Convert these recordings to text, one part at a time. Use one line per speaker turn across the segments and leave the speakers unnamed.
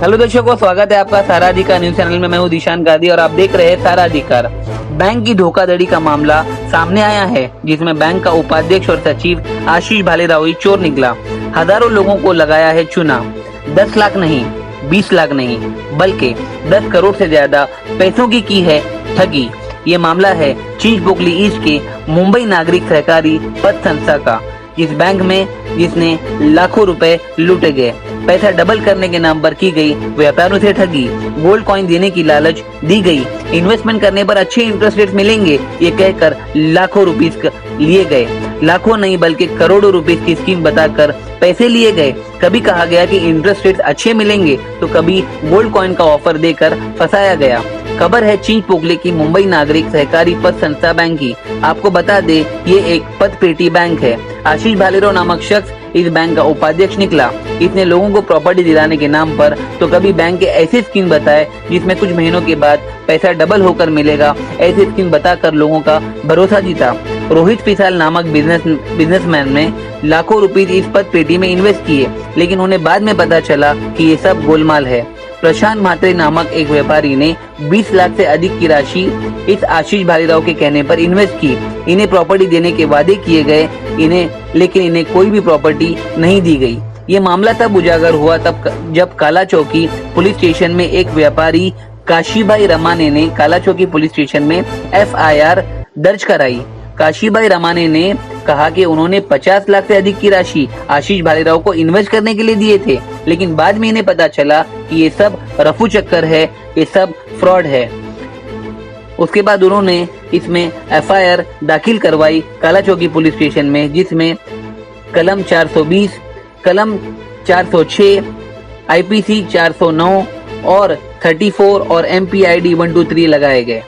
Hello दर्शकों, स्वागत है आपका सारा अधिकार न्यूज चैनल में। मैं हूं दिशान गांधी और आप देख रहे हैं सारा अधिकार। बैंक की धोखाधड़ी का मामला सामने आया है, जिसमें बैंक का उपाध्यक्ष और सचिव आशीष भालेराव ही चोर निकला। हजारों लोगों को लगाया है चूना। 10 लाख नहीं, 20 लाख नहीं, बल्कि 10 करोड़ से ज्यादा पैसों की है ठगी। ये मामला है चिंचपोकली ईस्ट के मुंबई नागरिक सहकारी पत संस्था का, इस बैंक में जिसने लाखों रुपए लूटे गए। पैसा डबल करने के नाम पर की गई व्यापारियों से ठगी। गोल्ड कॉइन देने की लालच दी गई। इन्वेस्टमेंट करने पर अच्छे इंटरेस्ट रेट मिलेंगे, ये कहकर लाखों रुपीस लिए गए। लाखों नहीं बल्कि करोड़ों रुपीस की स्कीम बताकर पैसे लिए गए। कभी कहा गया कि इंटरेस्ट रेट अच्छे मिलेंगे, तो कभी गोल्ड कॉइन का ऑफर देकर फंसाया गया। खबर है चिंचपोकली की मुंबई नागरिक सहकारी पत संस्था बैंक की। आपको बता दे, ये एक पत पेटी बैंक है। आशीष भालेराव नामक शख्स इस बैंक का उपाध्यक्ष निकला। इसने लोगों को प्रॉपर्टी दिलाने के नाम पर तो कभी बैंक के ऐसे स्कीम बताए जिसमें कुछ महीनों के बाद पैसा डबल होकर मिलेगा। ऐसे स्कीम बताकर लोगों का भरोसा जीता। रोहित पिसाल नामक बिजनेसमैन ने लाखों रुपीस इस पत पेटी में इन्वेस्ट किए, लेकिन उन्हें बाद में पता चला कि ये सब गोलमाल है। प्रशांत म्हात्रे नामक एक व्यापारी ने 20 लाख से अधिक की राशि इस आशीष भालेराव के कहने पर इन्वेस्ट की। इन्हें प्रॉपर्टी देने के वादे किए गए, लेकिन इन्हें कोई भी प्रॉपर्टी नहीं दी गई। ये मामला तब उजागर हुआ जब काला चौकी पुलिस स्टेशन में एक व्यापारी काशीबाई रमाने ने काला चौकी पुलिस स्टेशन में FIR दर्ज कराई। काशीबाई रमाने ने कहा कि उन्होंने 50 लाख से अधिक की राशि आशीष भालेराव को इन्वेस्ट करने के लिए दिए थे, लेकिन बाद में इन्हें पता चला कि ये सब रफू चक्कर है, ये सब फ्रॉड है। उसके बाद उन्होंने इसमें FIR दाखिल करवाई काला चौकी पुलिस स्टेशन में, जिसमें कलम 420, कलम 406, IPC 409 और 34 और MPID 123 लगाए गए।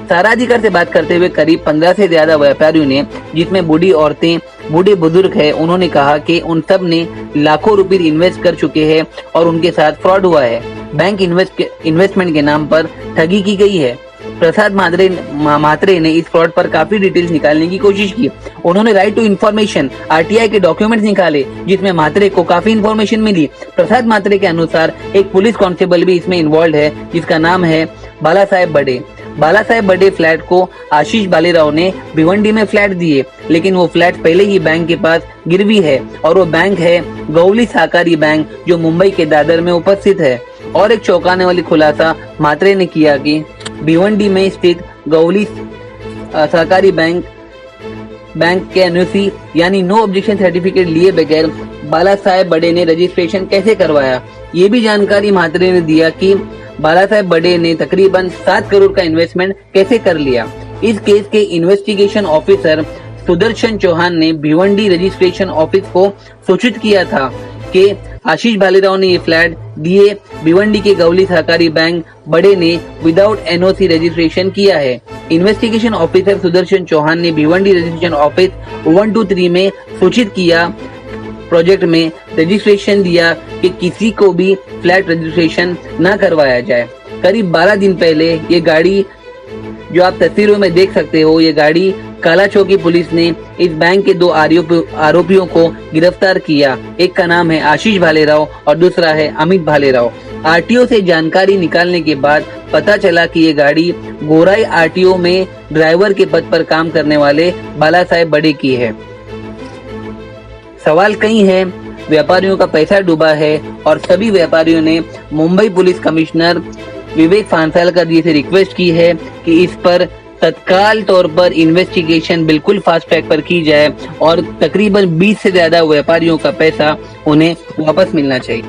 सारा अधिकार से बात करते हुए करीब 15 से ज्यादा व्यापारियों ने, जिसमें बूढ़ी औरतें, बूढ़े बुजुर्ग हैं, उन्होंने कहा कि उन सब ने लाखों रुपए इन्वेस्ट कर चुके हैं और उनके साथ फ्रॉड हुआ है। बैंक इन्वेस्टमेंट के नाम पर ठगी की गई है। प्रसाद म्हात्रे ने इस फ्रॉड पर काफी डिटेल्स निकालने की कोशिश की। उन्होंने राइट टू इन्फॉर्मेशन RTI के डॉक्यूमेंट्स निकाले, जिसमें म्हात्रे को काफी इन्फॉर्मेशन मिली। प्रसाद म्हात्रे के अनुसार एक पुलिस कांस्टेबल भी इसमें इन्वॉल्व है, जिसका नाम है बाला साहेब बड़े। बाला साहेब बड़े फ्लैट को आशीष भालेराव ने भिवंडी में फ्लैट दिए, लेकिन वो फ्लैट पहले ही बैंक के पास गिरवी है और वो बैंक है गौली सहकारी बैंक, जो मुंबई के दादर में उपस्थित है। और एक चौंकाने वाली खुलासा म्हात्रे ने किया कि भिवंडी में स्थित गौली सहकारी बैंक के NOC यानी नो ऑब्जेक्शन सर्टिफिकेट लिए बगैर बाला साहेब बड़े ने रजिस्ट्रेशन कैसे करवाया। ये भी जानकारी म्हात्रे ने दिया कि बाला साहेब बड़े ने तकरीबन 7 करोड़ का इन्वेस्टमेंट कैसे कर लिया। इस केस के इन्वेस्टिगेशन ऑफिसर सुदर्शन चौहान ने भिवंडी रजिस्ट्रेशन ऑफिस को सूचित किया था कि आशीष भालेराव ने ये फ्लैट दिए। भिवंडी के गौली सहकारी बैंक बड़े ने विदाउट NOC रजिस्ट्रेशन किया है। इन्वेस्टिगेशन ऑफिसर सुदर्शन चौहान ने भिवंडी रजिस्ट्रेशन ऑफिस 123 में सूचित किया, प्रोजेक्ट में रजिस्ट्रेशन दिया कि किसी को भी फ्लैट रजिस्ट्रेशन न करवाया जाए। करीब 12 दिन पहले ये गाड़ी, जो आप तस्वीरों में देख सकते हो, ये गाड़ी काला चौकी पुलिस ने इस बैंक के 2 आरोपियों को गिरफ्तार किया। एक का नाम है आशीष भालेराव और दूसरा है अमित भालेराव। RTO से जानकारी निकालने के बाद पता चला कि ये गाड़ी गोराई RTO में ड्राइवर के पद पर काम करने वाले बाला साहेब बड़े की है। सवाल कई हैं, व्यापारियों का पैसा डूबा है और सभी व्यापारियों ने मुंबई पुलिस कमिश्नर विवेक फांसालकर जी से रिक्वेस्ट की है कि इस पर तत्काल तौर पर इन्वेस्टिगेशन बिल्कुल फास्ट ट्रैक पर की जाए और तकरीबन 20 से ज्यादा व्यापारियों का पैसा उन्हें वापस मिलना चाहिए।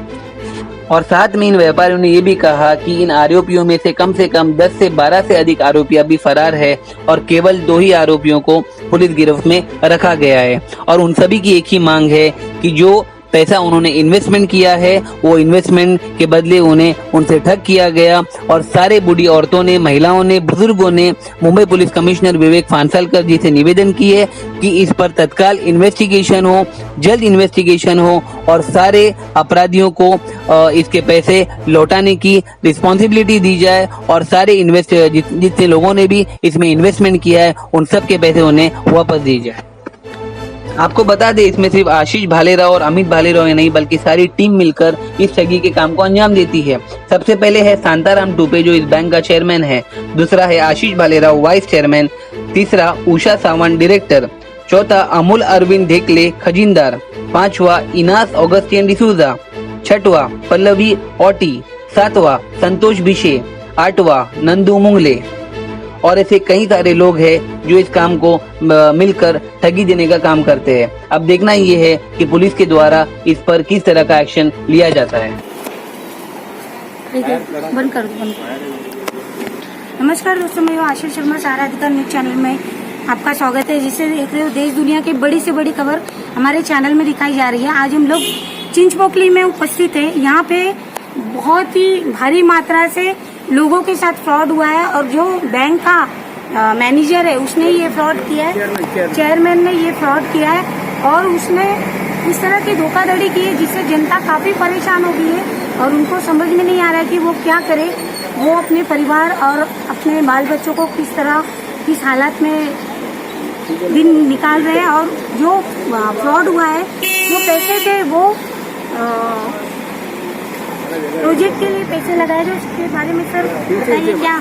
और साथ में इन व्यापारियों ने ये भी कहा कि इन आरोपियों में से कम 10 से 12 से अधिक आरोपी अभी फरार है और केवल 2 ही आरोपियों को पुलिस गिरफ्त में रखा गया है। और उन सभी की एक ही मांग है कि जो पैसा उन्होंने इन्वेस्टमेंट किया है, वो इन्वेस्टमेंट के बदले उनसे ठग किया गया। और सारे बूढ़ी औरतों ने, महिलाओं ने, बुजुर्गों ने मुंबई पुलिस कमिश्नर विवेक फांसालकर जी से निवेदन की है कि इस पर तत्काल इन्वेस्टिगेशन हो, जल्द इन्वेस्टिगेशन हो और सारे अपराधियों को इसके पैसे लौटाने की रिस्पॉन्सिबिलिटी दी जाए और सारे जितने लोगों ने भी इसमें इन्वेस्टमेंट किया है, उन सब के पैसे उन्हें वापस दी जाए। आपको बता दें, इसमें सिर्फ आशीष भालेराव और अमित भालेराव ही नहीं बल्कि सारी टीम मिलकर इस ठगी के काम को अंजाम देती है। सबसे पहले है शांताराम टूपे जो इस बैंक का चेयरमैन है, दूसरा है आशीष भालेराव वाइस चेयरमैन, तीसरा उषा सावंत डायरेक्टर, चौथा अमूल अरविंद धेकले खजीनदार, पांचवा इनास ऑगस्टियन डिसूजा, छठवा पल्लवी ओटी, सातवां संतोष भिशे, आठवां नंदू मुंगले और ऐसे कई सारे लोग हैं जो इस काम को मिलकर ठगी देने का काम करते हैं। अब देखना ये है कि पुलिस के द्वारा इस पर किस तरह का एक्शन लिया जाता है।
बंद कर दो, बंद कर। नमस्कार दोस्तों, मैं हूँ आशीष शर्मा, सारा अधिकार न्यूज चैनल में आपका स्वागत है। जिससे देख रहे हो देश दुनिया की बड़ी से बड़ी खबर हमारे चैनल में दिखाई जा रही है। आज हम लोग चिंचपोकली में उपस्थित है। यहाँ पे बहुत ही भारी मात्रा से लोगों के साथ फ्रॉड हुआ है और जो बैंक का मैनेजर है उसने ये फ्रॉड किया है, चेयरमैन ने ये फ्रॉड किया है और उसने इस तरह की धोखाधड़ी की है जिससे जनता काफी परेशान हो गई है और उनको समझ में नहीं आ रहा है कि वो क्या करे। वो अपने परिवार और अपने बाल बच्चों को किस तरह किस हालत में दिन निकाल रहे हैं। और जो फ्रॉड हुआ है, जो पैसे थे वो प्रोजेक्ट के लिए पैसे लगाए थे, उसके बारे में सर बताइए क्या।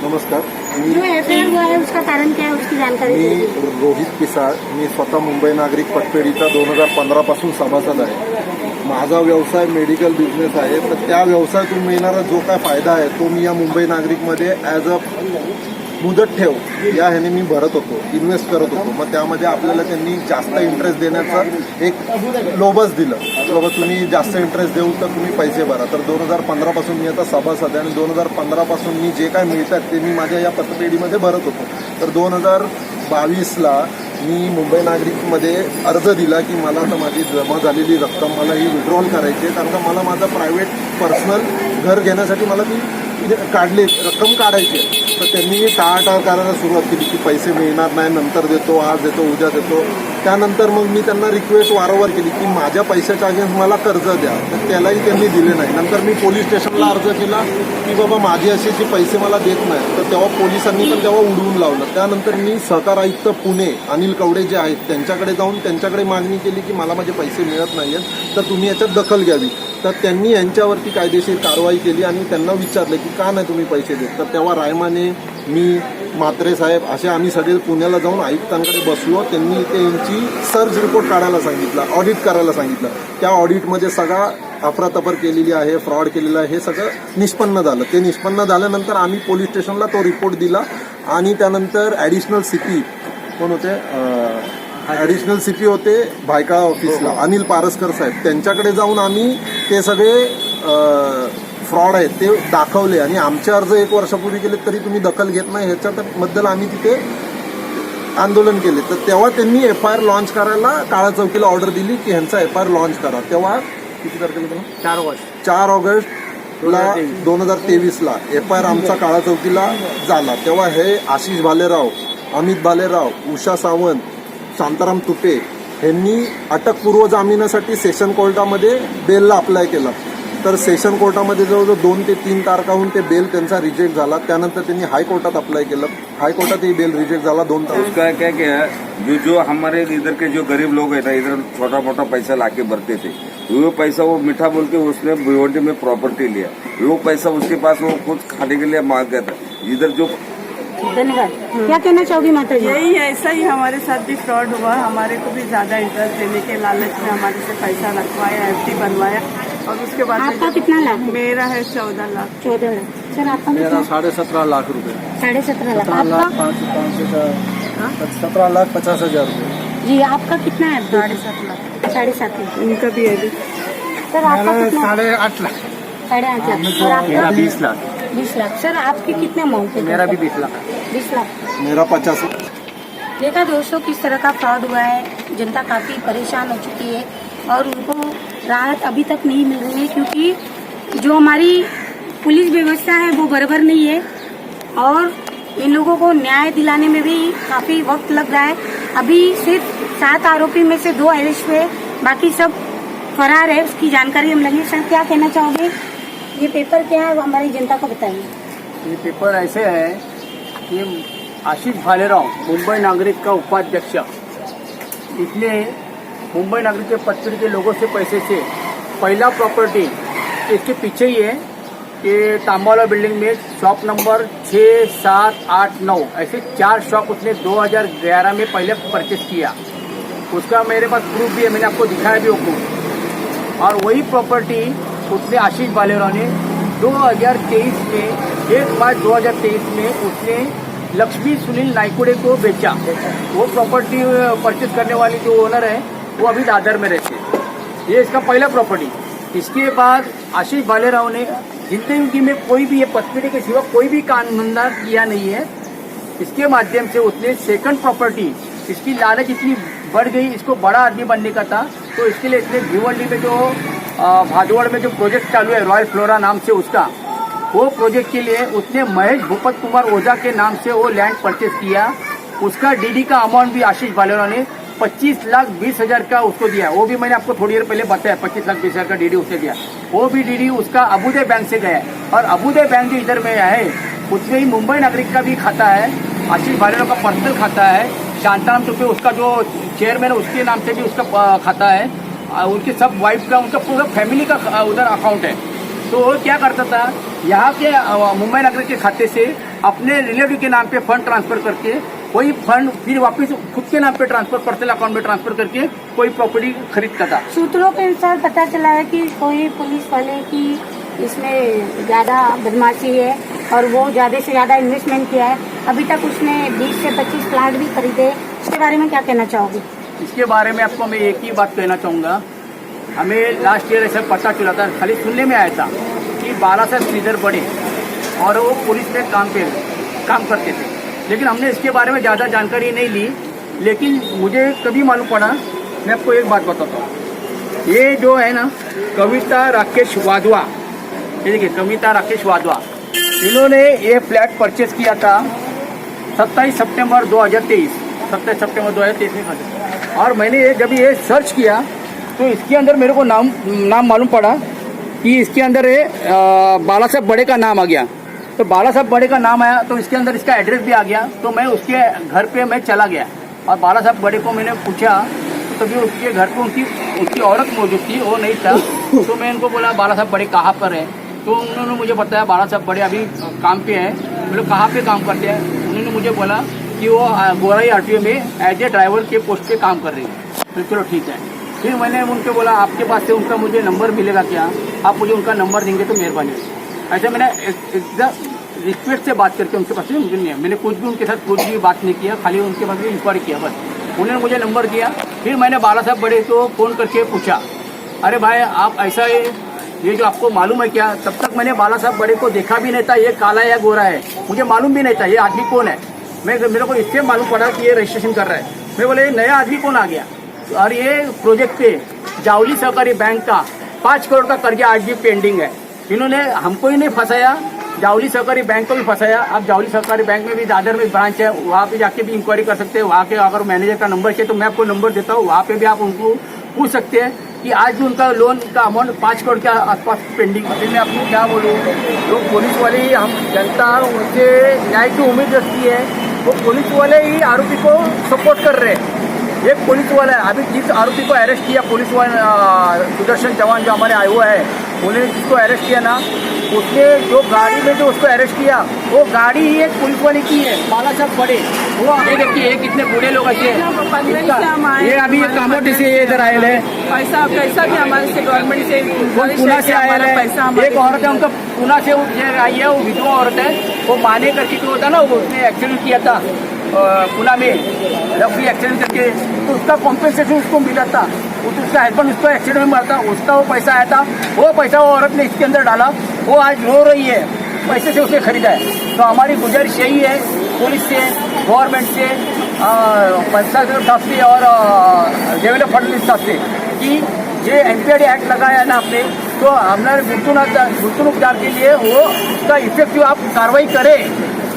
नमस्कार,
जो एफआयआर हुआ है उसका कारण क्या है, उसकी जानकारी
मी
दीजिए।
रोहित पिसाळ, मी स्वतः मुंबई नागरिक पतपेढीचा 2015 पासून सभासद आहे। माझा व्यवसाय मेडिकल बिझनेस आहे, तर त्या व्यवसायातून मिळणारा जो काय फायदा आहे तो मी या मुंबई नागरिकमध्ये ॲज अ मुदत ठेव या ह्याने मी भरत होतो, इन्व्हेस्ट करत होतो। मग त्यामध्ये आपल्याला त्यांनी जास्त इंटरेस्ट देण्याचं एक लोभच दिलं, बाबा तुम्ही जास्त इंटरेस्ट देऊ तर तुम्ही पैसे भरा। तर 2015 पासून मी आता सभासद आहे आणि 2015 पासून मी जे काय मिळतात ते मी माझ्या या पतपेढीमध्ये भरत होतो। तर 2022ला मी मुंबई नागरिकमध्ये अर्ज दिला की मला आता माझी जमा झालेली रक्कम मला ही विड्रॉल करायची आहे, कारण का मला माझा प्रायव्हेट पर्सनल घर घेण्यासाठी मला ती काढली रक्कम काढायची आहे। तर त्यांनी टाळाटाळ करायला सुरुवात केली की पैसे मिळणार नाही, नंतर देतो, आज देतो, उद्या देतो। त्यानंतर मग मी त्यांना रिक्वेस्ट वारंवार केली की माझ्या पैशाच्या अगेन्स्ट मला कर्ज द्या, तर त्यालाही त्यांनी दिले नाही। नंतर मी पोलीस स्टेशनला अर्ज केला की बाबा माझे असे पैसे मला देत नाही, तर तेव्हा पोलिसांनी पण तेव्हा उडवून लावलं। त्यानंतर मी सहकार आयुक्त पुणे अनिल कवडे जे आहेत त्यांच्याकडे जाऊन त्यांच्याकडे मागणी केली की मला माझे पैसे मिळत नाहीयेत, तर तुम्ही याच्यात दखल घ्यावी। तर त्यांनी यांच्यावरती कायदेशीर कारवाई केली आणि त्यांना विचारलं की का नाही तुम्ही पैसे देत। तर तेव्हा रायमाने, मी, म्हात्रे साहेब असे आम्ही सगळे पुण्याला जाऊन आयुक्तांकडे बसलो। त्यांनी इथे यांची सर्च रिपोर्ट काढायला सांगितला, ऑडिट करायला सांगितलं। त्या ऑडिटमध्ये सगळा अफरातफर केलेली आहे, फ्रॉड केलेला आहे, हे सगळं निष्पन्न झालं। ते निष्पन्न झाल्यानंतर आम्ही पोलीस स्टेशनला तो रिपोर्ट दिला आणि त्यानंतर ॲडिशनल सीपी कोण होते, ॲडिशनल सीपी होते भायखळा ऑफिसला अनिल पारसकर साहेब, त्यांच्याकडे जाऊन आम्ही ते सगळे फ्रॉड आहेत ते दाखवले आणि आमचे अर्ज 1 वर्षापूर्वी केले तरी तुम्ही दखल घेत नाही, ह्याच्याबद्दल आम्ही तिथे आंदोलन केले। तर तेव्हा त्यांनी एफआयआर लॉन्च करायला काळा चौकीला ऑर्डर दिली की ह्यांचा एफआयआर लॉन्च करा। तेव्हा किती तारखेला तेव्हा 4 ऑगस्टला 2023ला एफआयआर आमचा काळा चौकीला झाला। तेव्हा हे आशिष भालेराव, अमित भालेराव, उषा सावंत, शांताराम तुपे यांनी अटकपूर्व जामिनासाठी सेशन कोर्टामध्ये बेलला अप्लाय केला। तर सेशन कोर्टामध्ये जवळजवळ 2 ते 3 तारखाहून ते बेल त्यांचा रिजेक्ट झाला। त्यानंतर त्यांनी हायकोर्टात अप्लाय केलं, हाईकोर्टातही बेल रिजेक्ट झाला 2 तारखेला।
उसका क्या क्या है, जो हमारे इधर के जो गरीब लोग है ना, इधर छोटा मोटा पैसा लाके भरते थे, वो पैसा वो मीठा बोल के उसने भिवंडी में प्रॉपर्टी लिया, वो पैसा उसके पास वो खुद खाने के लिए मांग गया था। इधर जो
धन्यवाद। क्या कहना चाहोगी माता जी?
यही ऐसा ही हमारे साथ भी फ्रॉड हुआ। हमारे को भी ज्यादा इंटरेस्ट देने के लालच में हमारे से पैसा रखवाया, एफडी बनवाया और उसके बाद
आपका कितना लाख?
मेरा है 14 लाख।
14 लाख। सर आपका
मेरा
कितना?
17.5 लाख रुपए।
17.5 लाख। आपका?
17,50,000 रुपये।
जी आपका कितना है?
7.5 लाख।
7.5 लाख।
इनका भी है।
सर आपका कितना?
8.5 लाख।
8.5 लाख। सर आपका?
20 लाख।
20 लाख। सर आपके कितने अमाउंट है?
मेरा भी 20 लाख।
20 लाख।
मेरा 50 लाख।
देखा दोस्तों किस तरह का फ्रॉड हुआ है। जनता काफी परेशान हो चुकी है और उनको राहत अभी तक नहीं मिल रही है क्योंकि जो हमारी पुलिस व्यवस्था है वो बराबर नहीं है और इन लोगों को न्याय दिलाने में भी काफी वक्त लग रहा है। अभी सिर्फ 7 आरोपी में से 2 अरेस्ट हुए, बाकी सब फरार है, उसकी जानकारी हम लेंगे। सर क्या कहना चाहोगे? ये पेपर क्या है वो हमारी जनता को बताइए।
ये पेपर ऐसे है कि आशीष भालेराव मुंबई नागरिक का उपाध्यक्ष इसने मुंबई नगरी के पचपेड़ी के लोगों से पैसे से पहला प्रॉपर्टी इसके पीछे ही है कि तांबावाला बिल्डिंग में शॉप नंबर 6, 7, 8, 9 ऐसे 4 शॉप उसने 2011 में पहले परचेस किया। उसका मेरे पास प्रूफ भी है, मैंने आपको दिखाया भी वो प्रूफ। और वही प्रॉपर्टी उसने आशीष बालेराव ने 2023 में 1 मार्च 2023 में उसने लक्ष्मी सुनील नाइकुड़े को बेचा। वो प्रॉपर्टी परचेस करने वाली जो ओनर है वो अभी दादर में रहते हैं। ये इसका पहला प्रॉपर्टी। इसके बाद आशीष बालेराव ने जिंदगी में कोई भी ये पचपेड़ी के सिवा कोई भी काम धंधा किया नहीं है। इसके माध्यम से उसने सेकंड प्रॉपर्टी, इसकी लालच इतनी बढ़ गई, इसको बड़ा आदमी बनने का था, तो इसके लिए इसने भिवंडी में जो भादोड़ में जो प्रोजेक्ट चालू है रॉयल फ्लोरा नाम से उसका, वो प्रोजेक्ट के लिए उसने महेश भूपत कुमार ओझा के नाम से वो लैंड परचेस किया। उसका डीडी का अमाउंट भी आशीष बालेराव ने 25,20,000 का उसको दिया। वो भी मैंने आपको थोड़ी देर पहले बताया, 25,20,000 का डीडी उसने दिया। वो भी डीडी उसका अबुदय बैंक से गया है। और अबुदय बैंक जो इधर में है उसमें ही मुंबई नागरिक का भी खाता है, आशीष बालेराव का पर्सनल खाता है, शांताराम चौके उसका जो चेयरमैन है उसके नाम से भी उसका खाता है, उनके सब वाइफ का, उनका पूरा फैमिली का उधर अकाउंट है। तो वो क्या करता था, यहाँ के मुंबई नगर के खाते से अपने रिलेटिव के नाम पे फंड ट्रांसफर करके कोई फंड फिर वापस खुद के नाम पे ट्रांसफर, पर्सनल अकाउंट में ट्रांसफर करके कोई प्रॉपर्टी खरीदता था।
सूत्रों के अनुसार पता चला है कि कोई पुलिस वाले की इसमें ज्यादा बदमाशी है और वो ज्यादा से ज्यादा इन्वेस्टमेंट किया है। अभी तक उसने 20 से 25 प्लाट भी खरीदे। इसके बारे में क्या कहना चाहोगे?
इसके बारे में आपको मैं एक ही बात कहना चाहूँगा, हमें लास्ट ईयर ऐसा पता चला था, खाली सुनने में आया था कि 12 से श्रीधर बड़े और वो पुलिस में काम करते थे, लेकिन हमने इसके बारे में ज़्यादा जानकारी नहीं ली। लेकिन मुझे कभी मालूम पड़ा, मैं आपको एक बात बताता हूँ, ये जो है ना कविता राकेश वाधवा, ये देखिए कविता राकेश वाधवा, इन्होंने ये फ्लैट परचेस किया था 27 सितंबर 2023 में खरीदा। और मैंने जब ये सर्च किया तो इसके अंदर मेरे को नाम मालूम पड़ा कि इसके अंदर बाला साहब बड़े का नाम आ गया। तो बाला साहब बड़े का नाम आया तो इसके अंदर इसका एड्रेस भी आ गया। तो मैं उसके घर पे मैं चला गया और बाला साहब बड़े को मैंने पूछा, तो तभी उसके घर पे उनकी औरत मौजूद थी, वो नहीं था। तो मैं इनको बोला बाला साहब बड़े कहाँ पर है, तो उन्होंने मुझे बताया बाला साहब बड़े अभी काम पे है। बोले कहाँ पे काम करते हैं? उन्होंने मुझे बोला कि वो गोराई आरटीओ में एज ए ड्राइवर के पोस्ट पे काम कर रही है। तो चलो ठीक है। फिर मैंने उनके बोला आपके पास से उनका मुझे नंबर मिलेगा क्या, आप मुझे उनका नंबर देंगे तो मेहरबानी। ऐसे मैंने एकदम रिक्वेस्ट से बात करके उनके पास से मुझे नहीं, मैंने कुछ भी उनके साथ कुछ भी बात नहीं किया, खाली उनके पास भी इंक्वायरी किया बस। उन्होंने मुझे नंबर दिया। फिर मैंने बाला साहब बड़े को फ़ोन करके पूछा, अरे भाई आप ऐसा है, ये जो आपको मालूम है क्या? तब तक मैंने बाला साहब बड़े को देखा भी नहीं था, ये काला या गोरा है मुझे मालूम भी नहीं था, ये आदमी कौन है। मेरे को इससे मालूम पड़ा कि ये रजिस्ट्रेशन कर रहा है। मैं बोले नया आदमी कौन आ गया। और ये प्रोजेक्ट पे जावली सहकारी बैंक का 5 करोड़ का कर्जा आज भी पेंडिंग है। इन्होंने हमको ही नहीं फंसाया, जावली सहकारी बैंक को भी फंसाया। अब जावली सहकारी बैंक में भी दादर में ब्रांच है, वहाँ पे जाके भी इंक्वायरी कर सकते हैं। वहाँ के अगर मैनेजर का नंबर चाहिए तो मैं आपको नंबर देता हूँ, वहाँ पे भी आप उनको पूछ सकते हैं कि आज भी उनका लोन का अमाउंट 5 करोड़ के आसपास पेंडिंग। मैं आपको क्या बोलूँ, जो पुलिस वाले ही हम जनता उनसे न्याय की उम्मीद रखती है, वो पुलिस वाले ही आरोपी को सपोर्ट कर रहे हैं। एक पुलिस वाला है, अभी जिस आरोपी को अरेस्ट किया पुलिस वाले सुदर्शन जवान जो हमारे आए हुआ है, उन्होंने जिसको अरेस्ट किया ना, उसने जो गाड़ी में जो उसको अरेस्ट किया वो गाड़ी ही एक पुलिस वाले की है, बाला साहब बड़े। वो आगे देखिए एक कितने बूढ़े लोग अच्छे, ये अभी ये कामोटी से इधर आए हैं,
पैसा पैसा भी हमारे से गवर्नमेंट से
पुणे से आए हैं। एक औरत है उनका पुणे से आई है, वो विधवा औरत है, वो माने करके जो होता ना, वो उसने एक्सीडेंट किया था पुणे में, रफी एक्सीडेंट करके, तो उसका कॉम्पेंसेशन उसको मिला था। उसका हस्बैंड उसको एक्सीडेंट में मरा था, उसका वो पैसा आया था, वो पैसा वो औरत ने इसके अंदर डाला, वो आज रो रही है, पैसे से उसने खरीदा है। तो हमारी गुजारिश यही है पुलिस से, गवर्नमेंट से, पंचायत साहब से और देवेंद्र फडणवीस साहब से कि ये एनपीआरडी एक्ट लगाया है ना आपने, तो हमारे गुप्तन उपचार के लिए वो उसका इफेक्टिव आप कार्रवाई करें।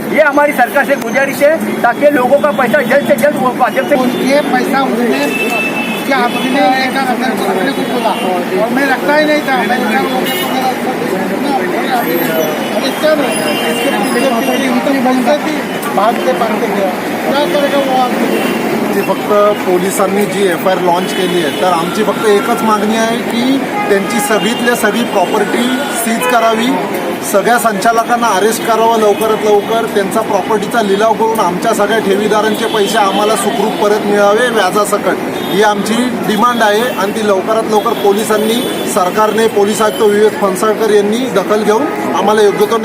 ये हमारी सरकार से गुजारिश है, ताकि लोगों का पैसा जल्द से जल्द वो जल्द से
ये पैसा उन्होंने क्या आपने अपने को बोला और मैं रखता ही नहीं था, मैं भागते भागते गया, क्या करेगा वो आदमी।
आमची फक्त पोलिसांनी जी FIR लॉन्च केली आहे, तर आमची फक्त एकच मागणी आहे की त्यांची सगळीतल्या सगळी प्रॉपर्टी सीज करावी, सगळ्या संचालकांना अरेस्ट करावं लवकरात लवकर, त्यांचा प्रॉपर्टीचा लिलाव करून आमच्या सगळ्या ठेवीदारांचे पैसे आम्हाला सुखरूप परत मिळावे व्याजासकट, ही आमची डिमांड आहे. आणि ती लवकरात लवकर पोलिसांनी, सरकारने, पोलीस आयुक्त विवेक फणसळकर यांनी दखल घेऊन आम्हाला योग्य तो